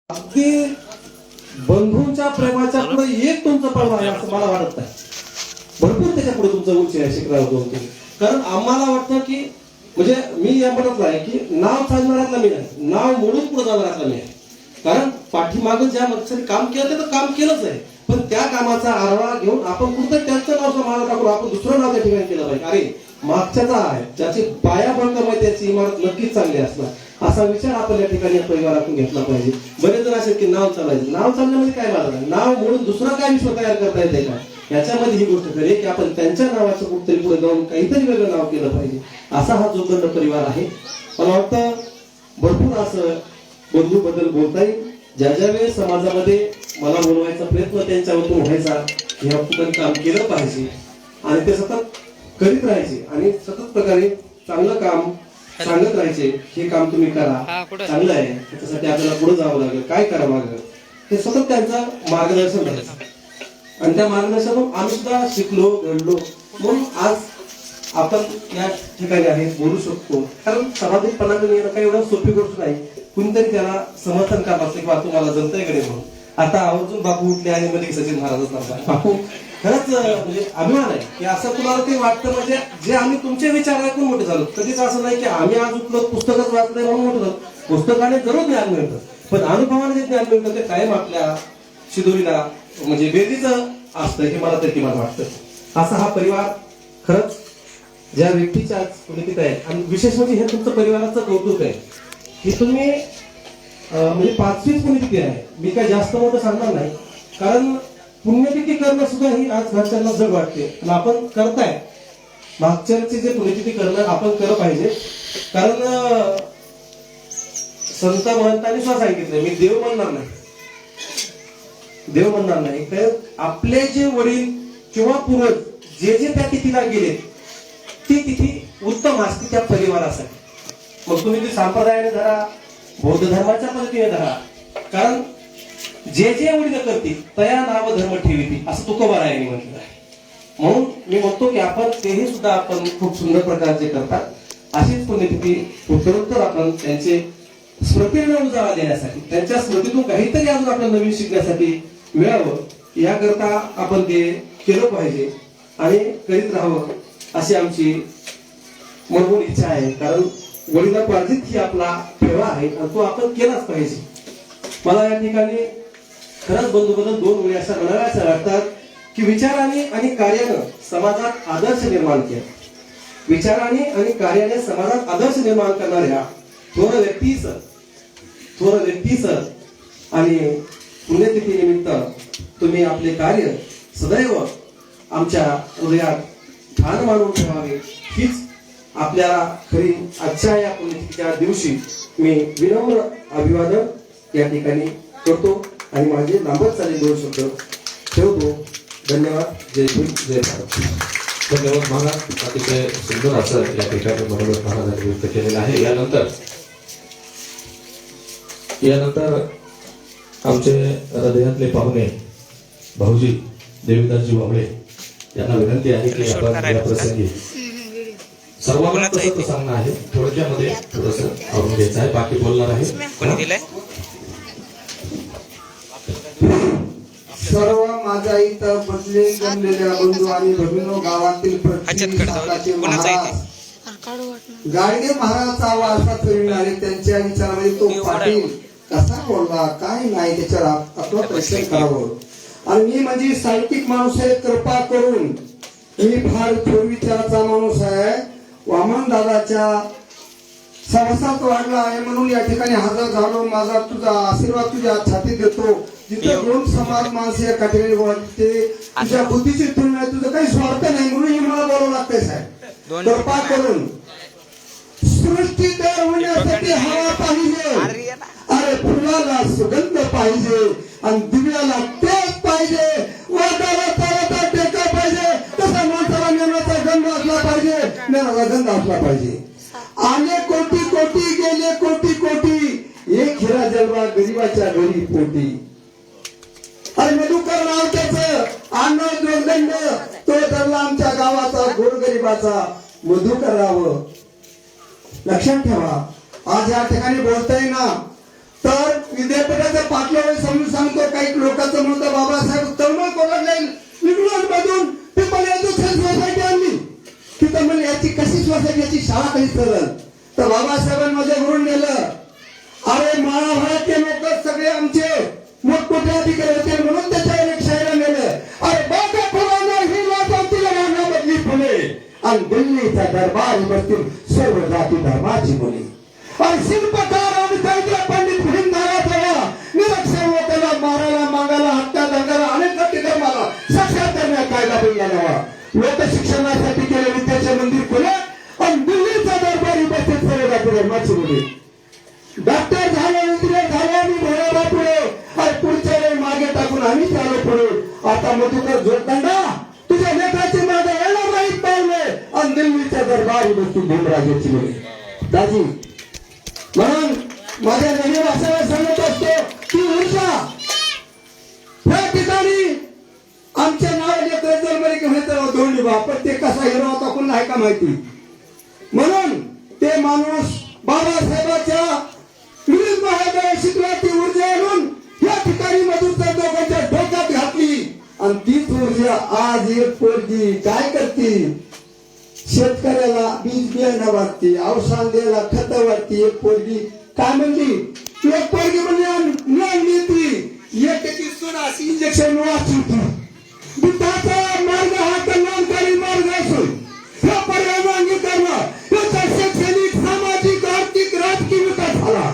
अगदी बंधूंच्या प्रेमाच्या पुढे एक तुमचं पर्व आहे असं मला वाटत नाही. भरपूर त्याच्या पुढे तुमचं उंची आहे शिकणार होतो तुम्ही. कारण आम्हाला वाटतं की म्हणजे मी या म्हणत आहे की नाव चालणाऱ्यातला मी नाही, नाव मोडून पुढे जाणाऱ्यातला मी आहे. कारण पाठीमागं ज्या माणसाने काम केलं ते तर काम केलंच आहे, पण त्या कामाचा आढावा घेऊन आपण कुठं त्यांचं नाव समाज टाकून आपण दुसरं नाव त्या ठिकाणी केलं पाहिजे. अरे मागच्याचा आहे ज्याची पाया भंगम आहे त्याची इमारत नक्कीच चांगली असणार असा विचार आपण या ठिकाणी परिवारातून घेतला पाहिजे. बरेच जण असे की नाव चालायचं, नाव चालण्यामध्ये काय माझं नाही, नाव मोडून दुसरं काय विश्व तयार करता येते का याच्यामध्ये ही गोष्ट खरी की आपण त्यांच्या नावाचं कुठतरी पुढे जाऊन काहीतरी वेगळं नाव केलं पाहिजे. असा हा जोगंड परिवार आहे. मला वाटतं भरपूर असं बंधू बद्दल बोलता येईल. ज्या ज्या वेळेस समाजामध्ये मला बोलवायचा प्रयत्न त्यांच्यावरून व्हायचा की आपण काम केलं पाहिजे आणि ते सतत करीत राहायचे आणि सतत प्रकारे चांगलं काम सांगत राहायचे. हे काम तुम्ही करा, चांगलं आहे, त्याच्यासाठी आपल्याला पुढे जावं लागेल, काय करावं लागेल, हे सतत त्यांचं मार्गदर्शन राहायचं. आणि त्या मार्गदर्शनातून आम्ही सुद्धा शिकलो घडलो म्हणून आज आपण या ठिकाणी आहे बोलू शकतो. कारण सामाजिकपणाने येणं काही एवढं सोपी गोष्ट नाही. कुणीतरी त्याला समर्थन करत असते किंवा तुम्हाला जमतंय कडे म्हणून. आता आवर्जून बापू उठले आणि मध्ये सचिन महाराजच नव्हता. बापू खरंच म्हणजे अभिमान आहे की असं तुम्हाला ते वाटतं म्हणजे जे आम्ही तुमचे विचार ऐकून मोठे झालो. कधीच असं नाही की आम्ही आज उठलो पुस्तकच वाचलंय म्हणून मोठं झालो. पुस्तकाने जरूर ज्ञान मिळतं, पण अनुभवाने जे ज्ञान मिळतं ते कायम आपल्या शिदोरीला म्हणजे बेरीचं असतं हे मला तर किमान वाटतं. असा हा परिवार खरंच ज्या व्यक्तीच्या पुण्यतिथी आहे आणि विशेष म्हणजे हे तुमचं परिवाराचं कौतुक आहे की तुम्ही म्हणजे 5वीच पुण्यतिथी आहे. मी काय जास्त मोठं सांगणार नाही कारण पुण्यतिथी करणं सुद्धा ही आज घरच्यांना जड वाटते आणि आपण करताय. मागच्याची जे पुण्यतिथी करणं आपण केलं पाहिजे. कारण संत महंतांनी सुद्धा सांगितलं मी देव म्हणणार नाही, देव म्हणणार नाही, तर आपले जे वडील किंवा पूर्वज जे जे त्या तिथीला गेले ती तिथी उत्तम असते त्या परिवारासाठी. मग तुम्ही ती संप्रदायाने धरा, बौद्ध धर्माच्या पद्धतीने धरा, कारण जे जे वडील करतील तया नाव धर्म ठेवी असं तुकोबारायांनी म्हटलेलं आहे. म्हणून मी म्हणतो की आपण तेही सुद्धा आपण खूप सुंदर प्रकारचे करतात. अशीच पुण्यतिथी उत्तरोत्तर आपण त्यांचे स्मृतीला उजाळा देण्यासाठी त्यांच्या स्मृतीतून काहीतरी अजून आपल्याला नवीन शिकण्यासाठी मिळावं याकरता आपण ते केलं पाहिजे आणि करीत राहावं अशी आमची मनमोड इच्छा आहे. कारण वडिलोपार्जित ही आपला ठेवा आहे आणि तो आपण केलाच पाहिजे. मला या ठिकाणी खरंच बंधूबद्दल 2 वेळी अशा म्हणाव्याच्या वाटतात की विचाराने आणि कार्यानं समाजात आदर्श निर्माण केला. विचाराने आणि कार्याने समाजात आदर्श निर्माण करणाऱ्या थोर व्यक्तीचं आणि पुण्यतिथी निमित्त तुम्ही आपले कार्य सदैव आमच्या हृदयात ठाण मानून ठेवावे हीच आपल्याला खरी आजच्या या पुण्यतिथीच्या दिवशी मी विनम्र अभिवादन या ठिकाणी करतो आणि माझे लांबत चालले 2 शब्द ठेवतो. धन्यवाद. जय भीम, जय भारत. धन्यवाद महाराज. अतिशय सुंदर असं या ठिकाणी मनोगत महाराजांनी व्यक्त केलेलं आहे. यानंतर आमचे हृदयातले पाहुणे भाऊजी देविदासजी वावळे यांना विनंती आहे की आपण या प्रसंगी सर्वांना तसं सांगणं आहे, थोडक्यामध्ये थोडस आवडून घ्यायचं आहे, बाकी बोलणार आहे. सर्व माझ्या इथं बसले जमलेल्या बंधू आणि भगिनो गावातील गाडगे महाराजचा वारसा फिरणारे त्यांच्या विचारामध्ये तो पाटील कसा बोलला काय नाही त्याच्यावर आपला प्रश्न करावं. आणि मी म्हणजे साहित्यिक माणूस आहे, कृपा करून मी फार थोर विचाराचा माणूस आहे. वामन दादाच्या सहवासात वाढला आहे म्हणून या ठिकाणी हजर झालो. माझा तुझा आशीर्वाद तुझ्या छातीत देतो. जिथे 2 समाज माणसे एका ठिकाणी बोलते तुझ्या बुद्धीची तुलना आहे, तुझं काही स्वार्थ नाही म्हणून हे मला बोलावं लागतंय साहेब. कृपा करून सृष्टी तयार होण्यासाठी हवा पाहिजे, अरे फुलाला सुगंध पाहिजे आणि दिव्याला तेज पाहिजे, वादाला ताराचा टेका पाहिजे, तसा माणसाला ज्ञानाचा गंध असला पाहिजे, ज्ञानाचा गंध असला पाहिजे. आले कोटी कोटी गेले कोटी कोटी एक हिरा जलवा गरीबाच्या घरी पोटी. अरे मधुकर नाव त्याचं अन्न जोडदंड तो धरला आमच्या गावाचा गोरगरिबाचा मधुकराव. लक्षात ठेवा आज या ठिकाणी बोलताय ना तर विद्यापीठाचं बाबासाहेबांमध्ये घडून गेलं. अरे महाभारतीय लोक सगळे आमचे मोठमोठे अधिकारी होते म्हणून त्याच्यावर एक शायरा नेलं. अरे बागा फुलांना ही लोकांतील रांगा बदली फुले आणि दिल्लीचा दरबार बसतील सर्व जाती धर्माची मुली. आणि शिल्पकार आणि साहित्य पंडित भीमधारा ठेवा निरक्षर लोकांना मारायला मागायला हत्या दंगाला अनेक जाती धर्माला साक्षात करण्यात कायदा बनला नवा. लोक शिक्षणासाठी केले विद्याचे मंदिर खुले आणि दिल्लीचा दरबार बसतील सर्व जाती धर्माची मुली. डॉक्टर झाले इंजिनियर झाले आम्ही भोळा पुढे आणि पुढच्या वेळी मागे टाकून आम्ही चालू पुढे. आता मधुकर जोडदंडा तुझ्या लेखाची मागे येणार नाहीत पावले आणि दिल्लीच्या दरबारी बसतील भीमराजाची मुले. दाजी म्हणून माझ्या नवीन भाषेला सांगत असतो की ऊर्जा त्या ठिकाणी आमच्या नावाने कर्जलमध्ये घेऊन धोंडी बा पण ते कसा हिरो होता कोण आहे का माहिती. म्हणून ते माणूस बाबासाहेबांच्या विरुद्ध महागाई शिकला ती ऊर्जा आणून या ठिकाणी मधुरच्या दोघांच्या डोक्यात घातली आणि तीच ऊर्जा आज एक पोरगी काय करते शेतकऱ्याला बीज बियाणं वाटते औषध द्यायला खत वाटते. एक पोरगी काय म्हणली एक पोरगी म्हणजे एक सोनाची इंजेक्शन वाचवतो. बुद्धाचा मार्ग हा कल्याणकारी मार्ग असून हा पर्याय अंगीकारणं याचा शैक्षणिक सामाजिक आर्थिक राजकीय विकास झाला.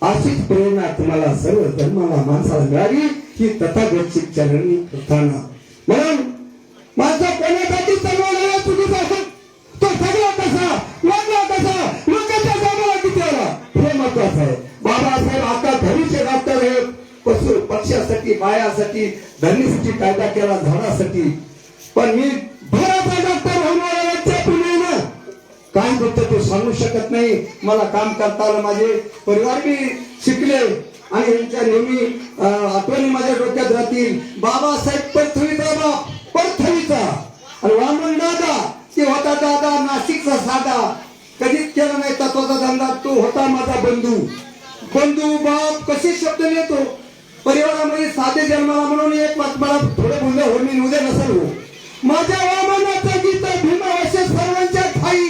अशीच प्रेरणा तुम्हाला सर्व धर्माला माणसाला मिळाली ही तथागत चरणी प्रथाना. म्हणून माझा कोणासाठी सर्वांना चुकीचा असेल तो सगळा कसा वागला कसा लोकांच्या कामाला किती आला हे महत्वाचं आहे. बाबासाहेब आता घरीचे डॉक्टर आहेत. पशु पक्ष्यासाठी मायासाठी धरणीसाठी कायदा केला झाडासाठी. पण मी भराचा डॉक्टर होणाऱ्या पुण्यानं काय होतं ते सांगू शकत नाही. मला काम करता आलं माझे परिवार मी शिकले आणि यांच्या नेहमी आठवणी माझ्या डोक्यात राहतील. बाबासाहेब पृथ्वीचा बाप पृथ्वीचा आणि वामन दादा ते होता दादा नाशिकचा साधा कधीच केला नाही तत्वाचा धंदा. तो होता माझा बंधू. बंधू बाप कसे शब्द नेतो परिवारामध्ये साधे जन्माला म्हणून एक मला थोडं बोललं हो मी उद्या नसेल हो. माझ्या वामनाचं गीत भीमा असे सर्वांच्या ठाई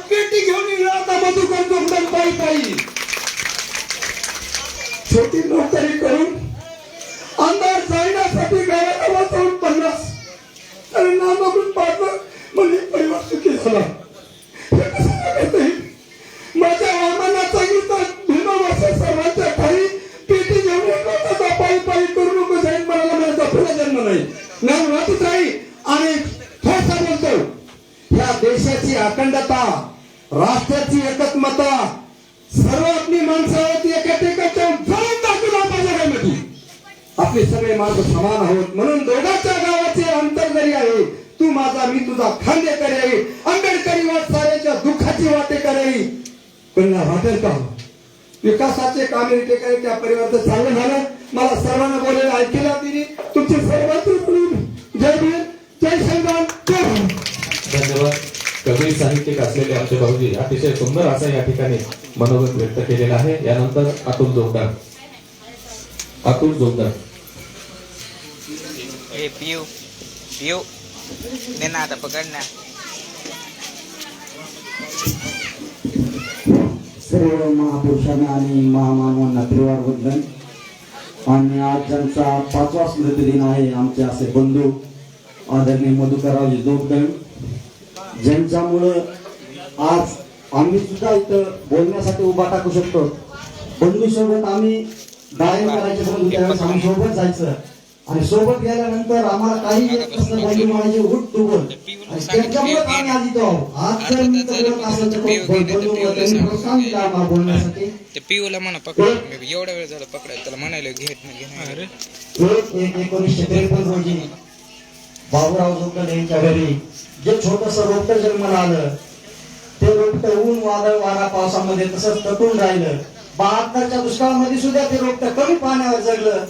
पेटी घेऊन आता मधुकर जोगदंड पायी पायी छोटी नोकरी करून अंधार जाण्यासाठी गावाला वाचवून 50 आणि नामागून पाडलं म्हणजे परिवार सुखी झाला. माझ्या वामनाचा गीत भीमा असे सर्वांच्या ठाई पेटी घेऊन पायी पायी करू नको जाईल मला माझा पुढे जन्म नाही नाम वाटत राही. आणि थोडसा बोलतो या देशाची अखंडता राष्ट्राची एकत्मता सर्व आपली माणसं होती एका ठिकाणच्या जळून दाखवून आपल्या जगामध्ये आपले सगळे मार्ग समान आहोत. म्हणून दोघांच्या गावाचे अंतर जरी आहे तू माझा मी तुझा खांदेकरी आहे. आंबेडकरी वाट साऱ्याच्या दुःखाची वाटे करावी पण वाटेल का विकासाचे काम काही त्या परिवाराचं चांगलं झालं. मला सर्वांना बोलायला ऐकलं तिने तुमचे सर्वांचे जय भीम जय संग्राम जय भीम. धन्यवाद. कवी साहित्यिक असलेले आमचे भाऊजी अतिशय सुंदर असं या ठिकाणी मनोगत व्यक्त केलेलं आहे. यानंतर अतुल जोगदार. अतुल जोगदार पियू पियू दे ना आता पकड ना. सर्व महापुरुषांना आणि महामानवांना त्रिवार वंदन. आणि आज ज्यांचा 5वा स्मृतिदिन आहे आमचे असे बंधू आदरणीय मधुकररावजी जोगदंड ज्यांच्यामुळं आज आम्ही सुद्धा इथं बोलण्यासाठी उभा टाकू शकतो. बंधू सोबत आम्ही गायन करायचे बंधू त्यावेळेस आम्ही सोबत जायचं आणि सोबत गेल्यानंतर आम्हाला काही येत नसतं बंधू म्हणायचे उठ तू बोल आणि त्यांच्यामुळे आम्ही आज इथं आहोत. आज जर मी बोलत असेल तर बंधू त्यांनी प्रोत्साहन दिलं आम्हाला बोलण्यासाठी. ते पिऊला म्हणा पकड एवढा वेळ झाला पकडाय त्याला म्हणायला घेत नाही. 1/1/1953 रोजी बाबूराव जोगदंड यांच्या घरी जे छोटस रोपट जन्माला आलं ते रोपट ऊन वादळ वारा पावसामध्ये तसंच तटून राहिलं. 72च्या दुष्काळामध्ये सुद्धा ते रोपट कमी पाण्यावर जगलं.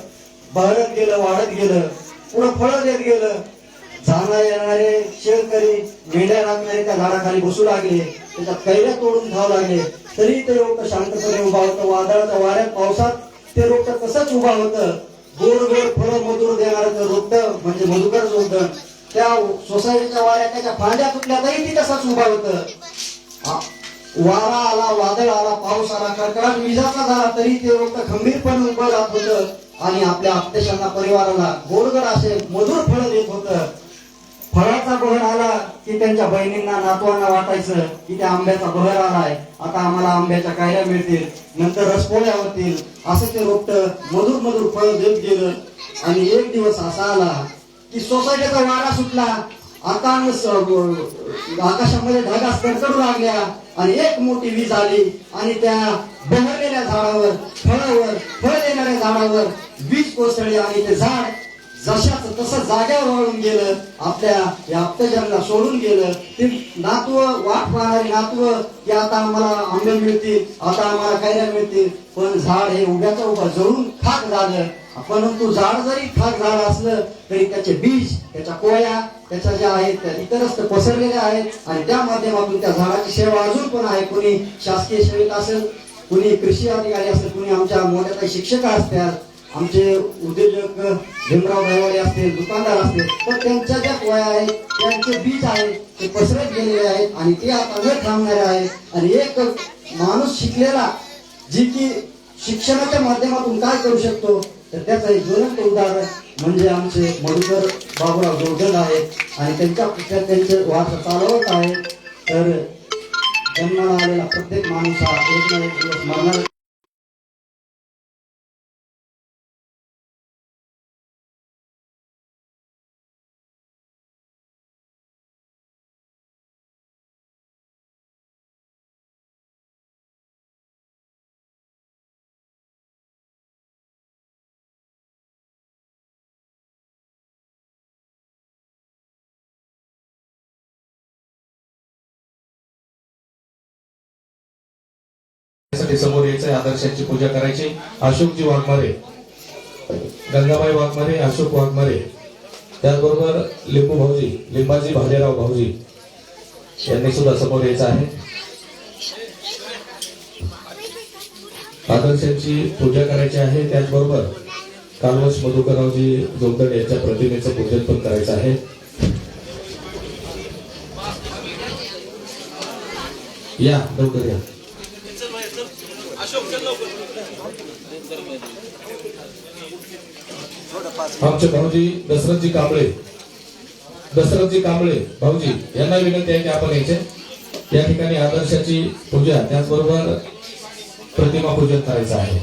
बहरत गेलं वाढत गेलं पुढं फळं देत गेलं. जाणारे येणारे शेतकरी मेंढ्या राखणारे त्या झाडाखाली बसू लागले. त्याच्यात कैऱ्या तोडून खाऊ लागले तरी ते रोपट शांतपणे उभा होतं. वादळाच्या वाऱ्यात पावसात ते रोपट तसंच उभा होतं. गोड गोड फळं मधुर देणारं रोपट म्हणजे मधुकर जोगदंड त्या सोसायटीच्या वाऱ्यात त्याच्या फांद्या तुटल्या तरी ती तसंच उभा होतं. वारा आला, वादळ आला, पाऊस आला, कडकडाट विजाचा झाला तरी ते रोपट खंबीरपणे उभं राहत होतं आणि आपल्या आपतेशांना परिवाराला गोडगड असे मधुर फळ देत होतं. फळाचा बहर आला की त्यांच्या बहिणींना नातवांना वाटायचं की त्या आंब्याचा बहर आलाय, आता आम्हाला आंब्याच्या कायऱ्या मिळतील, नंतर रसपोळ्या होतील. असं ते रोपट मधुर मधुर फळ देत गेलं. आणि एक दिवस असा आला की सोसायटीचा वारा सुटला, आकाशामध्ये ढगा कडकडू लागल्या आणि एक मोठी वीज आली आणि त्या बहरलेल्या झाडावर, फळ देणाऱ्या झाडावर वीज कोसळली आणि ते झाड जशाच तसं जाग्यावर वळून गेलं, आपल्या या आपत्याजनला सोडून गेलं. ते नातवं वाट पाहणारी नातवं की आता आम्हाला आंबे मिळतील, आता आम्हाला कैऱ्या मिळतील, पण झाड हे उभ्याचं उभं जळून खाक झालं. परंतु झाड जरी खाक झालं असलं तरी त्याचे बीज, त्याच्या कोया, त्याच्या ज्या आहेत त्या इतरच पसरलेल्या आहेत आणि त्या माध्यमातून त्या झाडाची सेवा अजून पण आहे. कोणी शासकीय सेवेत असेल, कुणी कृषी अधिकारी असेल, कुणी आमच्या मोठ्या काही शिक्षक असतात, आमचे उद्योजक भीमराव दहिवडे असतील, दुकानदार असतील, तर त्यांच्या ज्या कोया आहेत, त्यांचे बीज आहेत ते पसरत गेलेले आहेत आणि ते आता न थांबणारे आहेत. आणि एक माणूस शिकलेला जी की शिक्षणाच्या माध्यमातून काय करू शकतो तर त्याचं एक ज्वलंत उदाहरण म्हणजे आमचे मधुकर बाबूराव जोगदंड आहेत आणि त्यांचे वारसा चालवत आहेत. तर जन्माला आलेला प्रत्येक माणूस हा एक ना एक दिवस मरणार. समोर यायचं, आदर्शांची पूजा करायची. अशोकजी वाघमारे, गंगाबाई वाघमारे, अशोक वाघमारे, त्याचबरोबर लिंबू भाऊजी, लिंबाजी भालेराव भाऊजी यांनी सुद्धा समोर यायचं आहे. आदर्शांची पूजा करायची आहे. त्याचबरोबर कालवश मधुकररावजी जोगदंड यांच्या प्रतिमेचं पूजन पण करायचं आहे. या लवकर या. आमचे भाऊजी दशरथजी कांबळे भाऊजी यांना विनंती आहे की आपण यायचे. या ठिकाणी आदर्शाची पूजा त्याचबरोबर प्रतिमा पूजन करायचं आहे.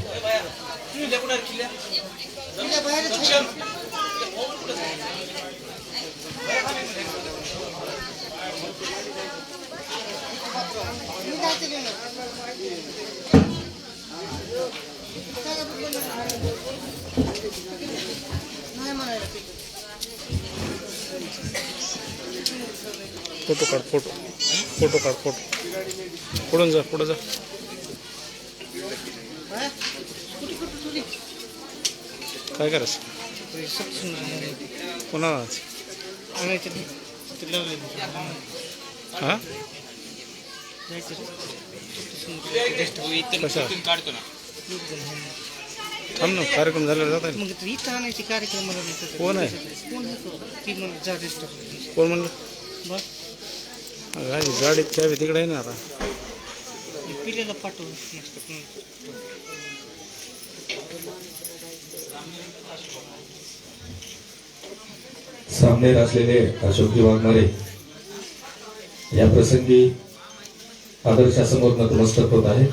फोटो काढ, फोटो पुढून जा, पुढे जा. काय करायचं पुन्हा हा कशा काढतो ना थांब ना, कार्यक्रम झाल्यावर जाता येईल. मग इथं आणायची कार्यक्रमाला कोण आहे? ती म्हणून जा रेस्ट कोण म्हणलं? बस गाडीत चावी तिकडे आहे ना. आता पिलेला पाठवून मस्त. सामने असलेले अशोकजी वाघमारे या प्रसंगी आदर्शासमोर नतमस्तक होत आहे.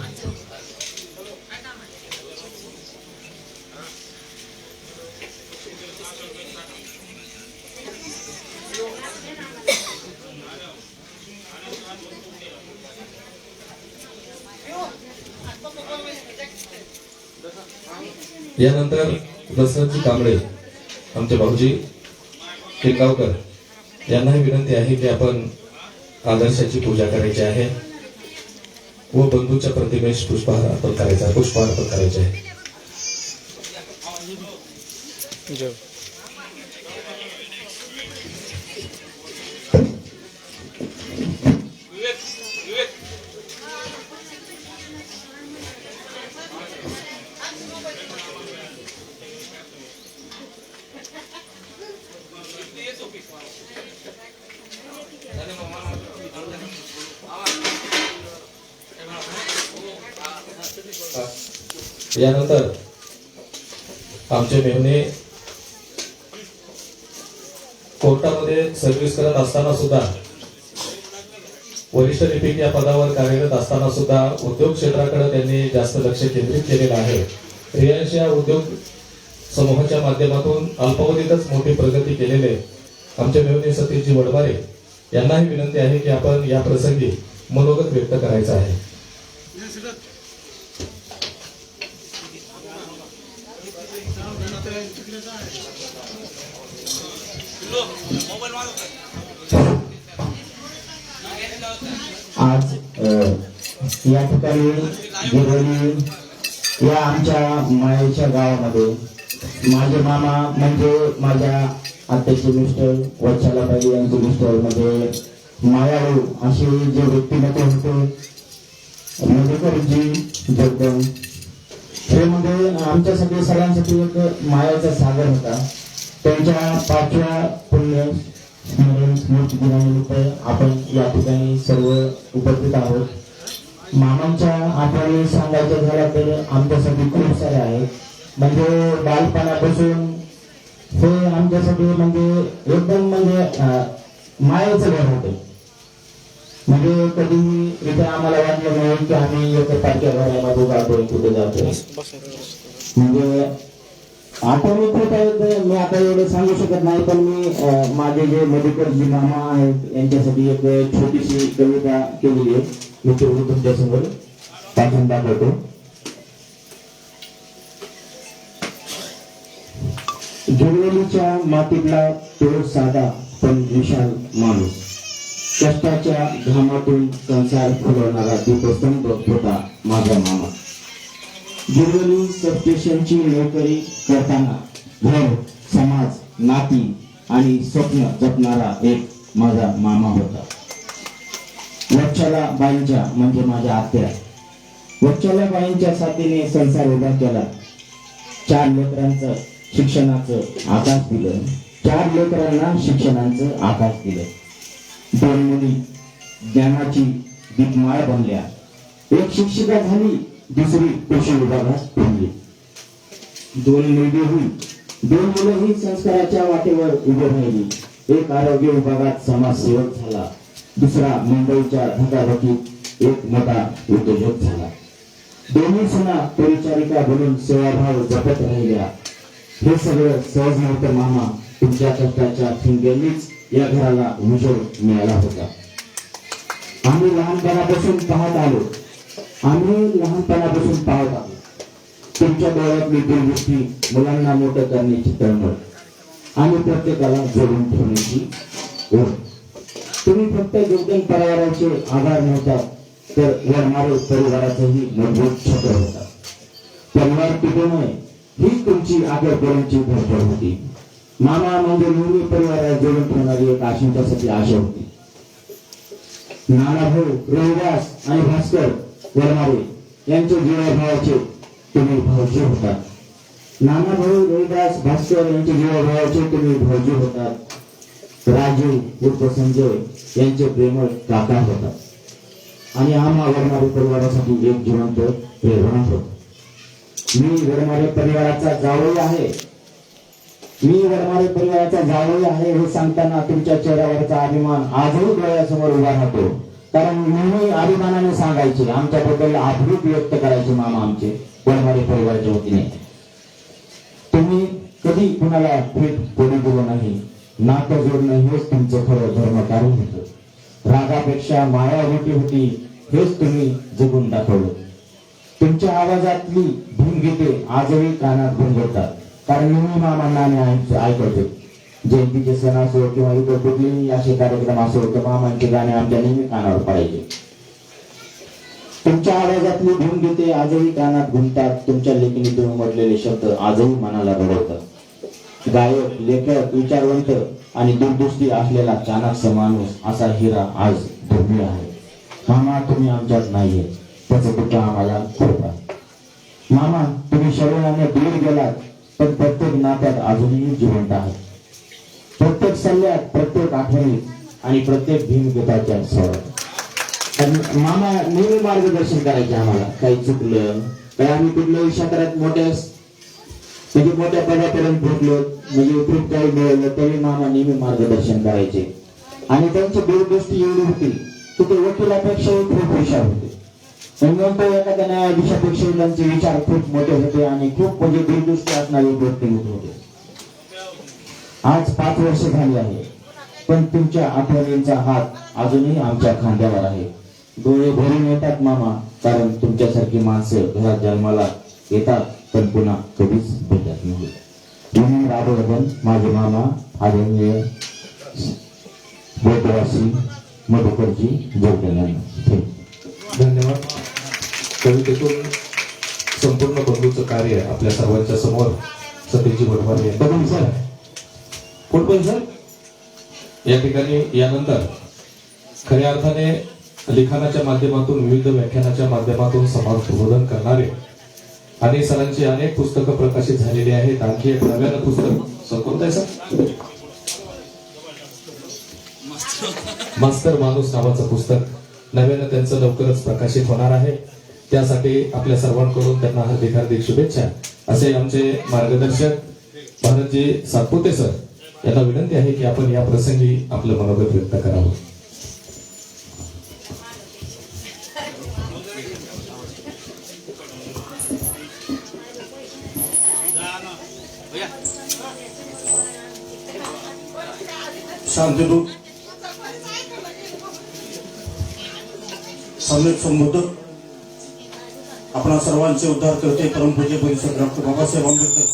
यानंतर दशरथजी कांबळे आमचे भाऊजी किल्लावकर यांनाही विनंती आहे की आपण आदर्शाची पूजा करायची आहे व बंधूच्या प्रतिमेस पुष्पहार अर्पण करायचे आहे. जेव. यानंतर आमचे मेहुणे कोर्टामध्ये सर्व्हिस करत असताना सुद्धा, वरिष्ठ लिपिक या पदावर कार्यरत असताना सुद्धा उद्योग क्षेत्राकडे त्यांनी जास्त लक्ष केंद्रित केलेलं आहे. रिलायन्स या उद्योग समूहाच्या माध्यमातून अल्पावधीतच मोठी प्रगती केलेले आमचे मेहुणे सतीशजी वडमारे यांनाही विनंती आहे की आपण या प्रसंगी मनोगत व्यक्त करायचं आहे. आज या ठिकाणी गिरोली या आमच्या मायेच्या गावामध्ये माझे मामा म्हणजे माझ्या आत्याचे मिस्टर वत्सलाबाई यांचे मिस्टर म्हणजे मायाळू असे जे व्यक्तिमत्व होते मधुकरजी जगदम, हे म्हणजे आमच्यासाठी सगळ्यांसाठी एक मायाचा सागर होता. त्यांच्या 5व्या पुण्य स्मरण स्मृती दिनानिमित्त आपण या ठिकाणी सर्व उपस्थित आहोत. मामांच्या आठवणी सांगायच्या झाल्या तर आमच्यासाठी खूप साऱ्या आहेत. म्हणजे बालपणापासून हे आमच्यासाठी म्हणजे एकदम म्हणजे मायाचं घर होतं. म्हणजे कधी इथे आम्हाला वाटलं नाही की आम्ही एका पारख्या घरामध्ये जातोय कुठे जातोय. म्हणजे आठवणी खूप आहेत. मी आता एवढं सांगू शकत नाही, पण मी माझे जे मधुकरजी मामा आहेत यांच्यासाठी एक छोटीशी कविता केलेली आहे. मी तेवढी तुमच्यासमोर वाचून दाखवतो. गिरवलीच्या मातीतला तो साधा पण विशाल माणूस, कष्टाच्या घामातून संसार फुलवणारा दीपस्तंभ होता माझा मामा. गिरवली सबस्टेशनची नोकरी करताना घर, समाज, नाती आणि स्वप्न जपणारा एक माझा मामा होता. वत्सलाबाईंच्या म्हणजे माझ्या आत्या, वत्सलाबाईंच्या साथीने संसार उभा केला. 4 लेकरांचं शिक्षणाचं आकाश दिलं. 4 लेकरांना शिक्षणाचं आकाश दिलं. 2 मुली ज्ञानाची दीपमाळ बनल्या. एक शिक्षिका झाली, दुसरी कृषी विभागात पुरली. 2 मुलगी होईल, 2 मुलंही संस्काराच्या वाटेवर उभे राहिली. एक आरोग्य विभागात समाजसेवक झाला, दुसरा मुंबईच्या धकाधकीत एक मोठा उद्योजक झाला. दोन्ही सुना परिचारिका बनून सेवाभाव जपत राहिल्या. हे सगळं सहज नव्हतं मामा. तुमच्या कष्टाच्या ठिणग्यांनीच या घराला उजेड मिळाला होता. आम्ही लहानपणापासून पाहत आलो तुमच्या डोळ्यातली दूरदृष्टी, मुलांना मोठं करण्याची तळमळ आणि प्रत्येकाला जोडून ठेवण्याची ओढ. तुम्ही फक्त योगदान परिवाराचे आधार नव्हता, तर वडमारे परिवाराचंही मजबूत छत्र होता. परिवार टिकू नये ही तुमची आग्रहाची धडपड होती. मामा म्हणजे नेहमी परिवाराला जोडून ठेवणारी एक आशिंच्यासाठी आशा होती. नानाभाऊ, रविदास आणि भास्कर वडमारे यांचे जीवाभावाचे तुम्ही भाऊजी होतात. नानाभाऊ, रविदास, भास्कर यांचे जीवाभावाचे तुम्ही भाऊजी होतात. राजू उर्फ संजय यांचे प्रेमळ काका होतात. आणि आम्हा वडमारे परिवारासाठी एक जिवंत प्रेरणा होत. मी वडमारे परिवाराचा जावई आहे हे सांगताना तुमच्या चेहऱ्यावरचा अभिमान आजही डोळ्यासमोर उभा राहतो. कारण नेहमी अभिमानाने सांगायचे, आमच्याबद्दल आभार व्यक्त करायचे मामा आमचे वडमारे परिवाराच्या वतीने. तुम्ही कधी कुणाला थेट पोळी दिलं नाही. नातं जोडणं हेच तुमचं खरं धर्मकार्य होतं. रागापेक्षा माया होती हेच तुम्ही जगून दाखवलं. तुमच्या आवाजातली भूमगीते आजही कानात घुमवतात. कारण नेहमी मामांना आम्ही ऐकवतो. जयंतीचे सण असो किंवा इतर कुठलेही असे कार्यक्रम असो तर मामांचे गाणे आमच्या नेहमी कानावर पडायचे. तुमच्या आवाजातली भूमगीते आजही कानात घुमतात. तुमच्या लेखणीतून उमटलेले शब्द आजही मनाला रडवतात. गायक, लेखक, विचारवंत आणि दूरदृष्टी असलेला चाणक्य माणूस असा हिरा आज दुर्मिळ आहे. मामा तुम्ही आमच्यात नाहीये, त्याचं दुःख आम्हाला खूप आहे. मामा तुम्ही शरीराने दूर गेलात, पण प्रत्येक नात्यात अजूनही जिवंत आहे. प्रत्येक सल्ल्यात, प्रत्येक आठवणीत आणि प्रत्येक भीमगीताच्या स्वरात. मामा नेहमी मार्गदर्शन करायचे आम्हाला. काही चुकलं, काय आम्ही कुठल्याही क्षेत्रात म्हणजे मोठ्या पदापर्यंत पोहोचलो, म्हणजे खूप काही मिळवलं तरी मामा नेहमी मार्गदर्शन करायचे. आणि त्यांची दूरदृष्टी एवढी होती की ते वकिलापेक्षाही खूप हुशार होते. म्हणून तो एखाद्या न्यायाधीशापेक्षा त्यांचे विचार खूप मोठे होते आणि खूप म्हणजे दूरदृष्टी असणारे व्यक्तिमत्व होते. आज 5 वर्ष झाली आहे, पण तुमच्या आठवणींचा हात अजूनही आमच्या खांद्यावर आहे. डोळे भरून येतात मामा, कारण तुमच्यासारखी माणसं घरात जन्माला येतात पण पुन्हा कधीच भेटत नाही. म्हणून राबवधन माझे मामा आदरणीय बोधवासी मधुकरजी जोडले. धन्यवाद. कवितेतून संपूर्ण बंधूचं कार्य आपल्या सर्वांच्या समोर सतीजी वडवारे बघून सर कोण पण सर या ठिकाणी यानंतर खऱ्या अर्थाने लिखाणाच्या माध्यमातून विविध व्याख्यानाच्या माध्यमातून समाज प्रबोधन करणारे आणि सरांची अनेक पुस्तकं प्रकाशित झालेली आहेत. आणखी एक नव्यानं पुस्तक सर कोणतं आहे सर? मास्तर माणूस नावाचं पुस्तक नव्यानं त्यांचं लवकरच प्रकाशित होणार आहे. त्यासाठी आपल्या सर्वांकडून त्यांना हार्दिक हार्दिक शुभेच्छा. असे आमचे मार्गदर्शक भारतजी सातपुते सर यांना विनंती आहे की आपण या प्रसंगी आपलं मनोगत व्यक्त करावं. शांतिदूत सम्यक संबोधक आपणा सर्वांचे उद्धार करते परमपूज्य परिषद डॉक्टर बाबासाहेब आंबेडकर